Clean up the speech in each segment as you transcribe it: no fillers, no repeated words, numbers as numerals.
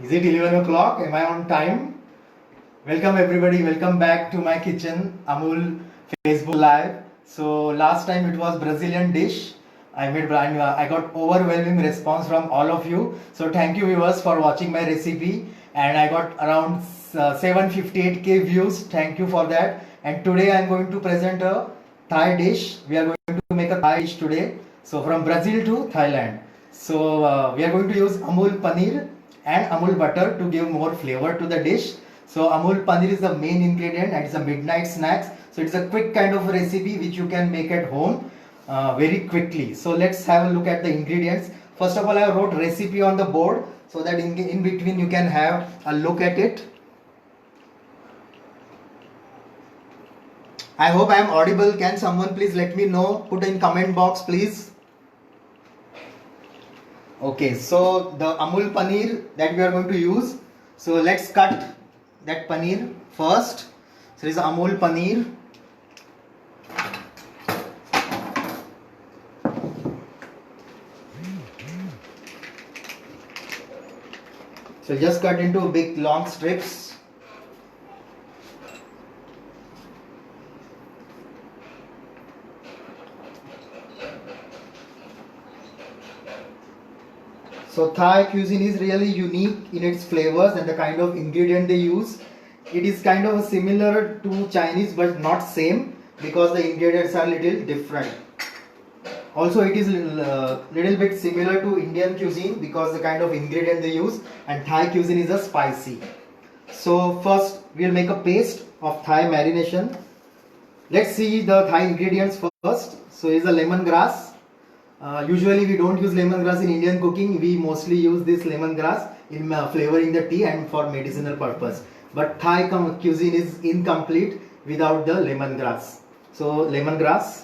Is it 11 o'clock? Am I on time? Welcome everybody, welcome back to my kitchen, Amul Facebook Live. So last time it was Brazilian dish. I got overwhelming response from all of you. So thank you viewers for watching my recipe, and I got around 758k views. Thank you for that. And today I am going to present a Thai dish. We are going to make a Thai dish today. So from Brazil to Thailand. So we are going to use Amul paneer and Amul butter to give more flavor to the dish. So Amul paneer is the main ingredient and it's a midnight snacks. So it's a quick kind of recipe which you can make at home very quickly. So let's have a look at the ingredients. First of all, I wrote recipe on the board so that in between you can have a look at it. I hope I am audible. Can someone please let me know? Put in comment box please. Okay, so the Amul paneer that we are going to use. So let's cut that paneer first. So this is Amul paneer. So just cut into big long strips. So Thai cuisine is really unique in its flavors and the kind of ingredient they use. It is kind of similar to Chinese but not same because the ingredients are little different. Also it is little bit similar to Indian cuisine because the kind of ingredient they use, and Thai cuisine is a spicy. So first we'll make a paste of Thai marination. Let's see the Thai ingredients first. So is a lemongrass. Usually we don't use lemongrass in Indian cooking. We mostly use this lemongrass in flavoring the tea and for medicinal purpose. But Thai cuisine is incomplete without the lemongrass. So lemongrass,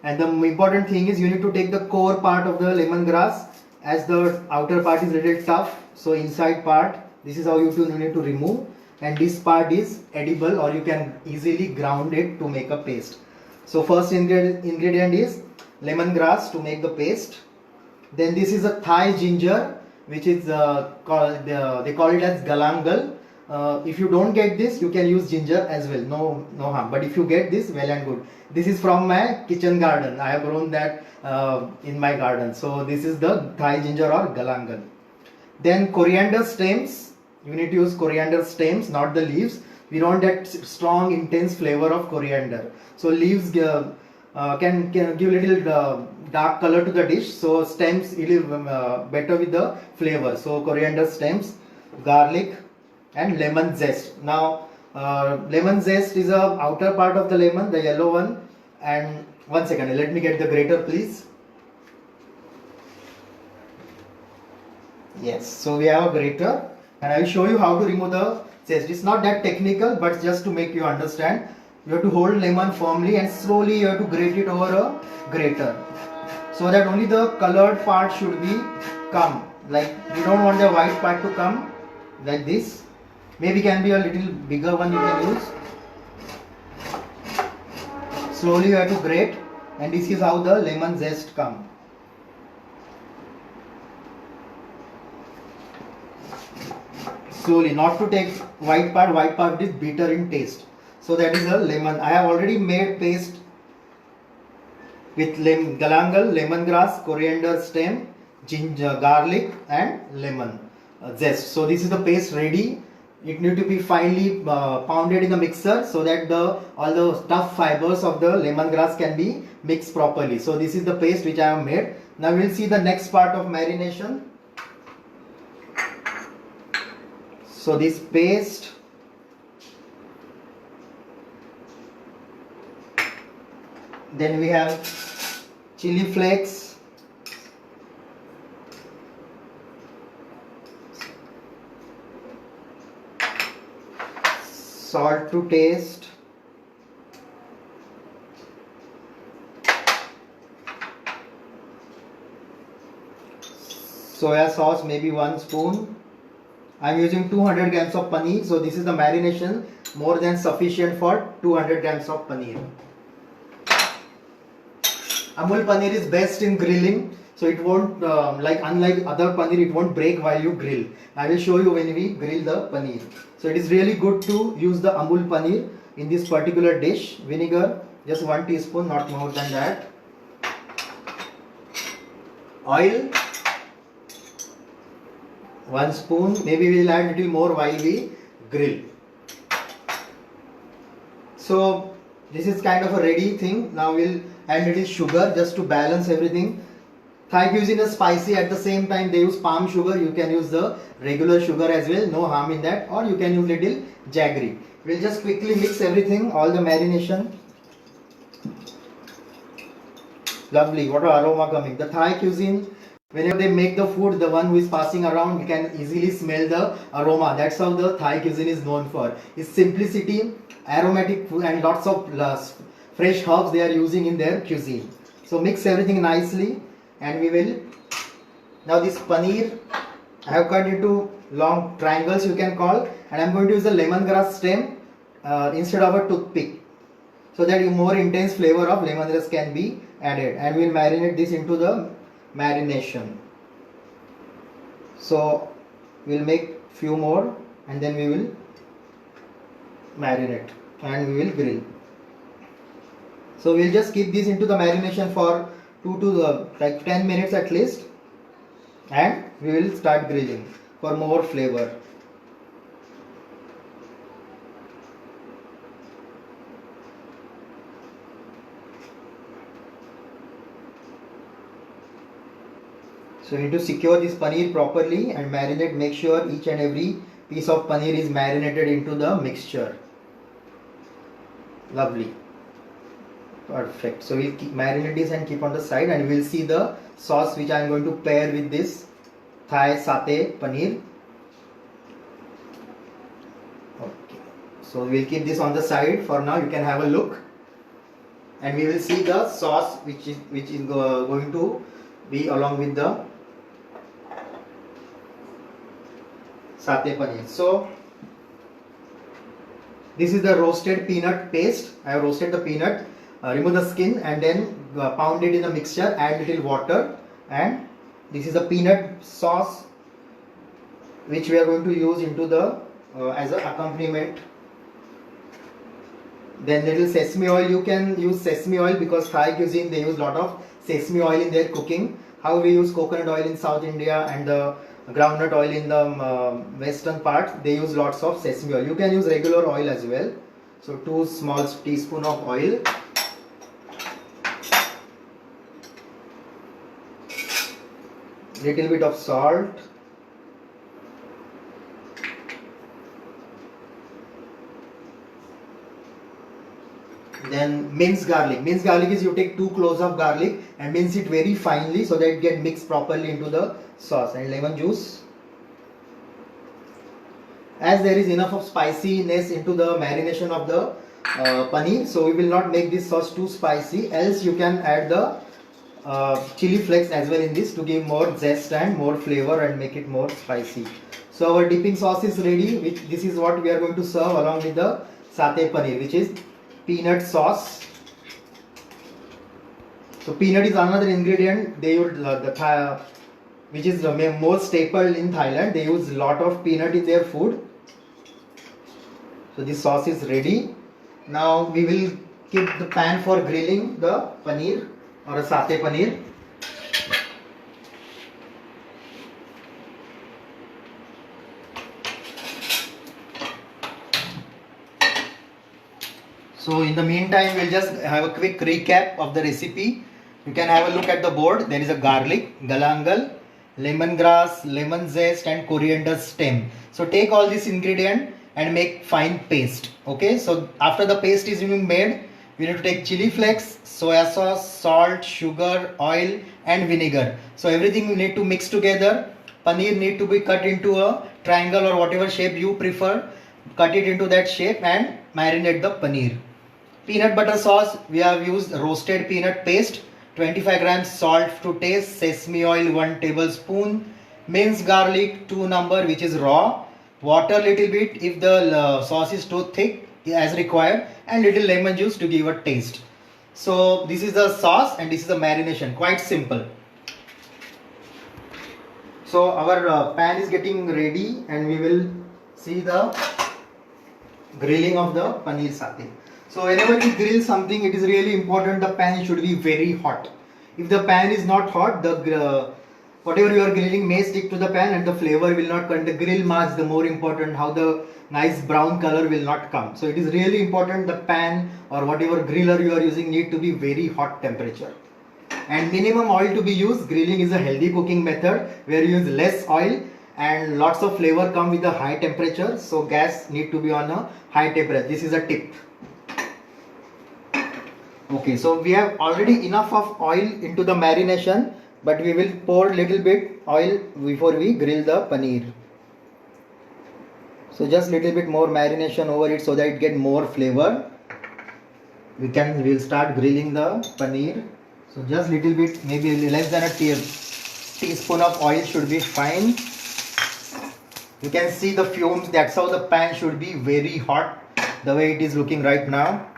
and the important thing is you need to take the core part of the lemongrass, as the outer part is little tough. So inside part, this is how you need to remove, and this part is edible or you can easily ground it to make a paste. So first ingredient is lemongrass to make the paste. Then this is a Thai ginger, which is called they call it as galangal. If you don't get this, you can use ginger as well. No harm. But if you get this, well and good. This is from my kitchen garden. I have grown that in my garden. So this is the Thai ginger or galangal. Then coriander stems. You need to use coriander stems, not the leaves. We don't get strong, intense flavor of coriander. So leaves can give little dark color to the dish. So stems it is better with the flavor. So coriander stems, garlic, and lemon zest. Now lemon zest is a outer part of the lemon, the yellow one. And one second, let me get the grater please. Yes, so we have a grater and I will show you how to remove the zest. It's not that technical, but just to make you understand. You have to hold lemon firmly and slowly you have to grate it over a grater, so that only the colored part should be come. Like you don't want the white part to come like this. Maybe can be a little bigger one you can use. Slowly you have to grate, and this is how the lemon zest come. Slowly, not to take white part is bitter in taste. So that is a lemon. I have already made paste with galangal, lemongrass, coriander stem, ginger, garlic and lemon zest. So this is the paste ready. It need to be finely pounded in the mixer so that all the tough fibers of the lemongrass can be mixed properly. So this is the paste which I have made. Now we will see the next part of marination. So this paste, then we have chili flakes, salt to taste, soya sauce maybe 1 spoon. I am using 200 grams of paneer, so this is the marination more than sufficient for 200 grams of paneer. Amul paneer is best in grilling. so it won't like unlike other paneer, it won't break while you grill. I will show you when we grill the paneer. So it is really good to use the Amul paneer in this particular dish. Vinegar just 1 teaspoon, not more than that. Oil 1 spoon, maybe we will add little more while we grill. So this is kind of a ready thing. Now we'll add little sugar just to balance everything. Thai cuisine is spicy, at the same time they use palm sugar. You can use the regular sugar as well, no harm in that, or you can use little jaggery. We'll just quickly mix everything, all the marination. Lovely, what an aroma coming. The Thai cuisine, whenever they make the food, the one who is passing around, you can easily smell the aroma. That's how the Thai cuisine is known for. It's simplicity, aromatic food, and lots of fresh herbs they are using in their cuisine. So mix everything nicely, and we will, now this paneer I have cut into long triangles, you can call, and I am going to use a lemongrass stem instead of a toothpick, so that a more intense flavor of lemongrass can be added, and we will marinate this into the marination. So we will make few more, and then we will marinate and we will grill. So we'll just keep this into the marination for 2 to like 10 minutes at least, and we will start grilling for more flavor. So we need to secure this paneer properly and marinate, make sure each and every piece of paneer is marinated into the mixture. Lovely. Perfect. So we'll keep marinate this and keep on the side, and we'll see the sauce which I am going to pair with this Thai satay paneer. Okay. So we'll keep this on the side for now. You can have a look, and we will see the sauce which is going to be along with the satay paneer. So this is the roasted peanut paste. I have roasted the peanut. Remove the skin and then pound it in the mixture, add little water, and this is the peanut sauce which we are going to use into the as an accompaniment. Then little sesame oil. You can use sesame oil because Thai cuisine they use lot of sesame oil in their cooking. How we use coconut oil in South India and the groundnut oil in the western part, they use lots of sesame oil. You can use regular oil as well. So 2 small teaspoon of oil. Little bit of salt, then minced garlic. Minced garlic is you take 2 cloves of garlic and mince it very finely so that it get mixed properly into the sauce, and lemon juice. As there is enough of spiciness into the marination of the paneer, so we will not make this sauce too spicy, else you can add the chili flakes as well in this to give more zest and more flavor and make it more spicy. So our dipping sauce is ready. This is what we are going to serve along with the satay paneer, which is peanut sauce. So peanut is another ingredient they use which is the most staple in Thailand. They use a lot of peanut in their food. So this sauce is ready. Now we will keep the pan for grilling the paneer or a satay paneer. So in the meantime, we'll just have a quick recap of the recipe. You can have a look at the board. There is a garlic, galangal, lemongrass, lemon zest and coriander stem. So take all this ingredient and make fine paste. Okay, so after the paste is being made, we need to take chili flakes, soya sauce, salt, sugar, oil and vinegar. So everything we need to mix together. Paneer need to be cut into a triangle or whatever shape you prefer. Cut it into that shape and marinate the paneer. Peanut butter sauce, we have used roasted peanut paste, 25 grams salt to taste, sesame oil 1 tablespoon, minced garlic 2 number which is raw, water little bit if the sauce is too thick as required, and little lemon juice to give a taste. So this is the sauce and this is the marination, quite simple. So our pan is getting ready, and we will see the grilling of the paneer satay. So whenever we grill something, it is really important the pan should be very hot. If the pan is not hot, the whatever you are grilling may stick to the pan and the flavor will not come. The grill marks the more important, how the nice brown color will not come. So it is really important the pan or whatever griller you are using need to be very hot temperature. And minimum oil to be used. Grilling is a healthy cooking method where you use less oil and lots of flavor come with a high temperature. So gas need to be on a high temperature. This is a tip. Okay, so we have already enough of oil into the marination, but we will pour little bit oil before we grill the paneer. So just little bit more marination over it so that it get more flavor. We'll start grilling the paneer. So just little bit, maybe less than a teaspoon of oil should be fine. You can see the fumes. That's how the pan should be very hot, the way it is looking right now.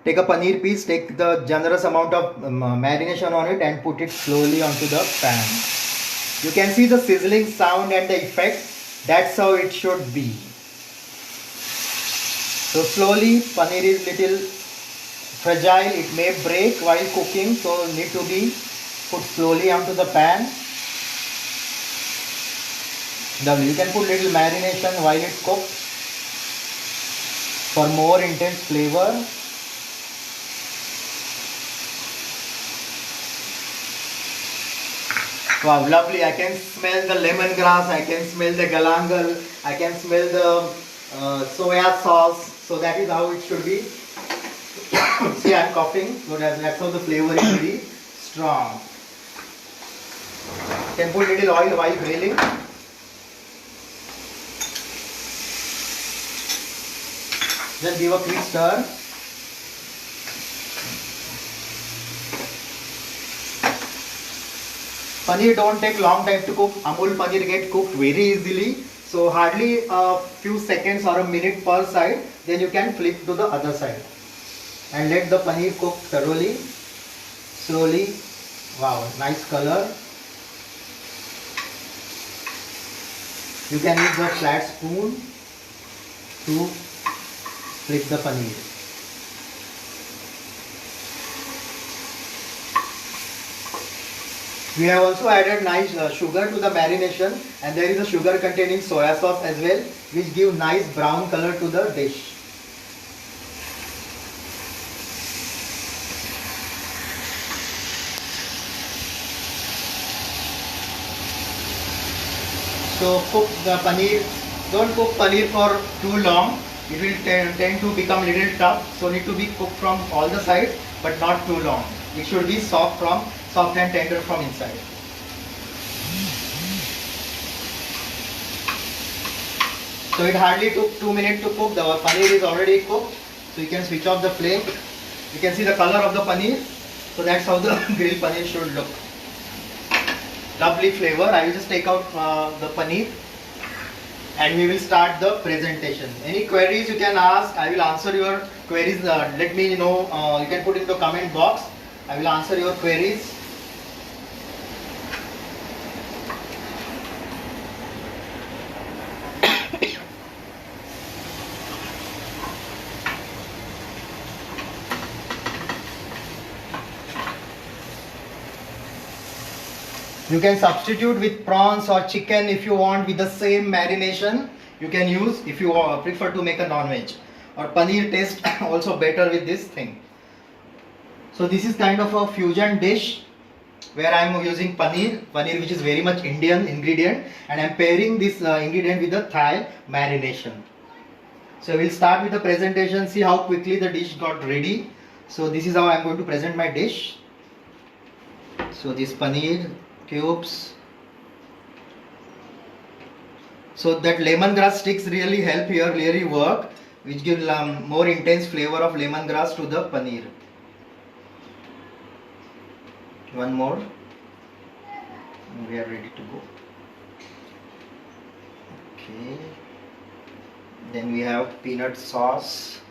Take a paneer piece, take the generous amount of marination on it and put it slowly onto the pan. You can see the sizzling sound and the effect. That's how it should be. So slowly, paneer is little fragile, it may break while cooking, so need to be put slowly onto the pan. You can put little marination while it cooks for more intense flavor. Wow, lovely. I can smell the lemongrass, I can smell the galangal, I can smell the soya sauce. So that is how it should be. See, I am coughing, so that's how the flavor is very strong. You can put little oil while grilling. Just give a quick stir. Paneer don't take long time to cook. Amul paneer get cooked very easily. So hardly a few seconds or a minute per side. Then you can flip to the other side. And let the paneer cook thoroughly, slowly. Wow, nice color. You can use the flat spoon to flip the paneer. We have also added nice sugar to the marination, and there is a sugar containing soya sauce as well, which give nice brown color to the dish. So cook the paneer, don't cook paneer for too long, it will tend to become little tough, so need to be cooked from all the sides but not too long. It should be soft and tender from inside. So it hardly took 2 minutes to cook, the paneer is already cooked, so you can switch off the flame. You can see the color of the paneer, so that's how the grilled paneer should look. Lovely flavor. I will just take out the paneer and we will start the presentation. Any queries you can ask, I will answer your queries. Let me know, you can put in the comment box. I will answer your queries. You can substitute with prawns or chicken if you want with the same marination. You can use if you prefer to make a non-veg. Or paneer tastes also better with this thing. So this is kind of a fusion dish where I am using paneer which is very much Indian ingredient, and I am pairing this ingredient with the Thai marination. So we will start with the presentation, see how quickly the dish got ready. So this is how I am going to present my dish. So this paneer cubes. So that lemongrass sticks really help here, really work, which give more intense flavor of lemongrass to the paneer. One more. We are ready to go. Okay. Then we have peanut sauce.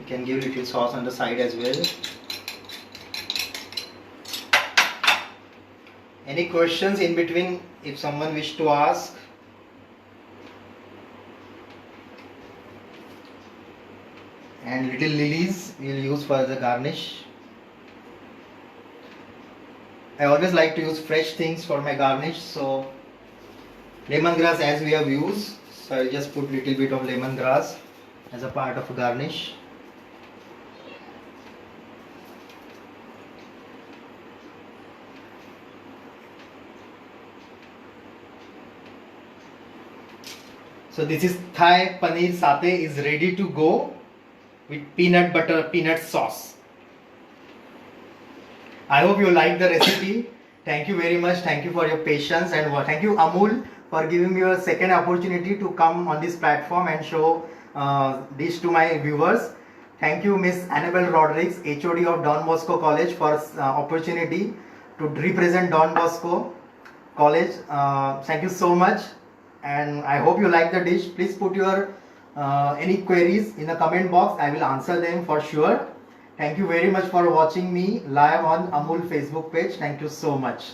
You can give little sauce on the side as well. Any questions in between if someone wish to ask? And little lilies we'll use for the garnish. I always like to use fresh things for my garnish, so lemongrass as we have used, so I'll just put little bit of lemongrass as a part of a garnish. So this is Thai paneer satay is ready to go with peanut butter, peanut sauce. I hope you like the recipe. Thank you very much. Thank you for your patience, and thank you Amul for giving me a second opportunity to come on this platform and show this to my viewers. Thank you Miss Annabelle Rodriguez, HOD of Don Bosco College, for opportunity to represent Don Bosco College. Thank you so much, and I hope you like the dish. Please put your any queries in the comment box. I will answer them for sure. Thank you very much for watching me live on Amul Facebook page. Thank you so much.